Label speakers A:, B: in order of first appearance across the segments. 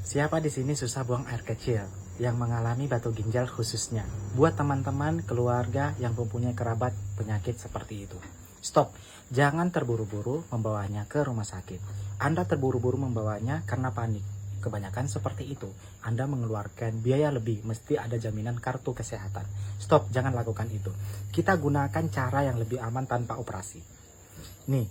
A: Siapa di sini susah buang air kecil yang mengalami batu ginjal khususnya? Buat teman-teman keluarga yang mempunyai kerabat penyakit seperti itu. Stop, jangan terburu-buru membawanya ke rumah sakit. Anda terburu-buru membawanya karena panik. Kebanyakan seperti itu. Anda mengeluarkan biaya lebih, mesti ada jaminan kartu kesehatan. Stop, jangan lakukan itu. Kita gunakan cara yang lebih aman tanpa operasi. Nih,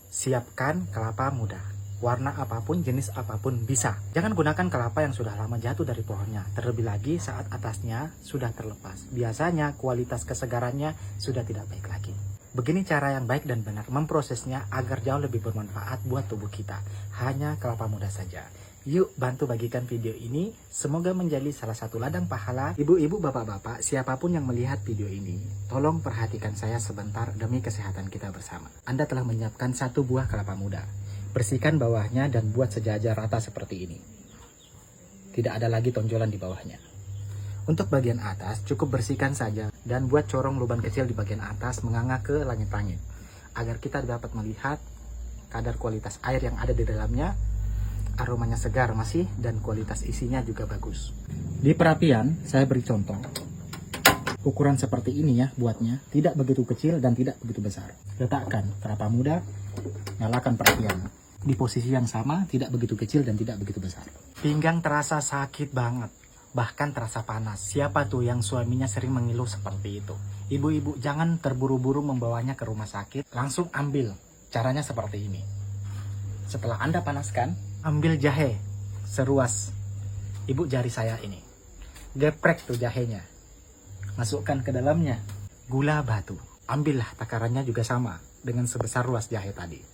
A: siapkan kelapa muda. Warna apapun, jenis apapun bisa. Jangan gunakan kelapa yang sudah lama jatuh dari pohonnya. Terlebih lagi saat atasnya sudah terlepas. Biasanya kualitas kesegarannya sudah tidak baik lagi. Begini cara yang baik dan benar memprosesnya agar jauh lebih bermanfaat buat tubuh kita. Hanya kelapa muda saja. Yuk bantu bagikan video ini. Semoga menjadi salah satu ladang pahala. Ibu-ibu, bapak-bapak, siapapun yang melihat video ini, tolong perhatikan saya sebentar demi kesehatan kita bersama. Anda telah menyiapkan satu buah kelapa muda. Bersihkan bawahnya dan buat sejajar rata seperti ini. Tidak ada lagi tonjolan di bawahnya. Untuk bagian atas cukup bersihkan saja dan buat corong lubang kecil di bagian atas menganga ke langit-langit. Agar kita dapat melihat kadar kualitas air yang ada di dalamnya, aromanya segar masih dan kualitas isinya juga bagus. Di perapian saya beri contoh. Ukuran seperti ini ya buatnya, tidak begitu kecil dan tidak begitu besar. Letakkan kelapa muda, nyalakan perapian. Di posisi yang sama, tidak begitu kecil dan tidak begitu besar. Pinggang terasa sakit banget, bahkan terasa panas. Siapa tuh yang suaminya sering mengeluh seperti itu? Ibu-ibu, jangan terburu-buru membawanya ke rumah sakit, langsung ambil. Caranya seperti ini. Setelah Anda panaskan, ambil jahe seruas ibu jari saya ini. Geprek tuh jahenya. Masukkan ke dalamnya gula batu. Ambillah takarannya juga sama dengan sebesar ruas jahe tadi.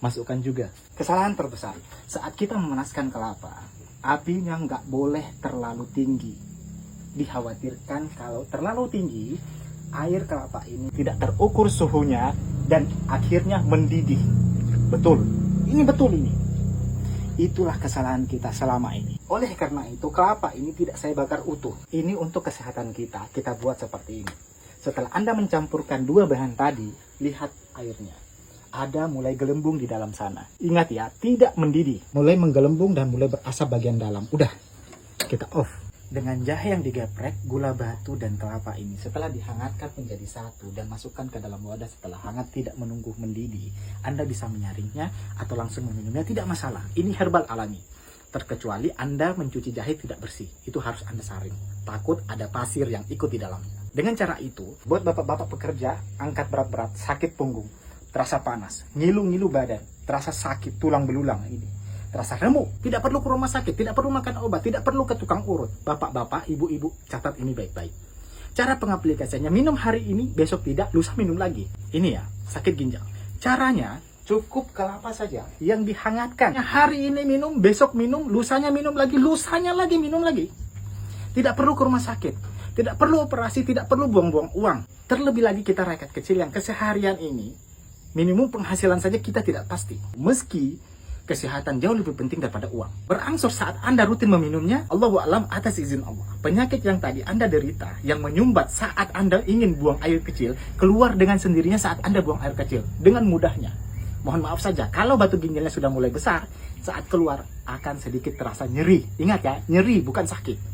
A: Masukkan juga. Kesalahan terbesar saat kita memanaskan kelapa, apinya nggak boleh terlalu tinggi. Dikhawatirkan kalau terlalu tinggi, air kelapa ini tidak terukur suhunya dan akhirnya mendidih. Betul, ini betul ini. Itulah kesalahan kita selama ini. Oleh karena itu, kelapa ini tidak saya bakar utuh. Ini untuk kesehatan kita, kita buat seperti ini. Setelah Anda mencampurkan dua bahan tadi, lihat airnya. Ada mulai gelembung di dalam sana. Ingat ya, tidak mendidih. Mulai menggelembung dan mulai berasap bagian dalam. Udah, kita off. Dengan jahe yang digeprek, gula batu dan kelapa ini setelah dihangatkan menjadi satu dan masukkan ke dalam wadah setelah hangat, tidak menunggu mendidih. Anda bisa menyaringnya atau langsung meminumnya, tidak masalah. Ini herbal alami. Terkecuali Anda mencuci jahe tidak bersih. Itu harus Anda saring. Takut ada pasir yang ikut di dalamnya. Dengan cara itu, buat bapak-bapak pekerja, angkat berat-berat, sakit punggung, terasa panas, ngilu-ngilu badan, terasa sakit tulang belulang ini, terasa remuk, tidak perlu ke rumah sakit, tidak perlu makan obat, tidak perlu ke tukang urut. Bapak-bapak, ibu-ibu, catat ini baik-baik. Cara pengaplikasiannya, minum hari ini, besok tidak, lusa minum lagi. Ini ya, sakit ginjal. Caranya, cukup kelapa saja yang dihangatkan. Hari ini minum, besok minum, lusanya minum lagi, lusanya lagi minum lagi. Tidak perlu ke rumah sakit, tidak perlu operasi, tidak perlu buang-buang uang. Terlebih lagi kita rakyat kecil yang keseharian ini, minimum penghasilan saja kita tidak pasti. Meski kesehatan jauh lebih penting daripada uang. Berangsur saat Anda rutin meminumnya, Allahu a'lam atas izin Allah. Penyakit yang tadi Anda derita, yang menyumbat saat Anda ingin buang air kecil, keluar dengan sendirinya saat Anda buang air kecil. Dengan mudahnya. Mohon maaf saja, kalau batu ginjalnya sudah mulai besar, saat keluar akan sedikit terasa nyeri. Ingat ya, nyeri bukan sakit.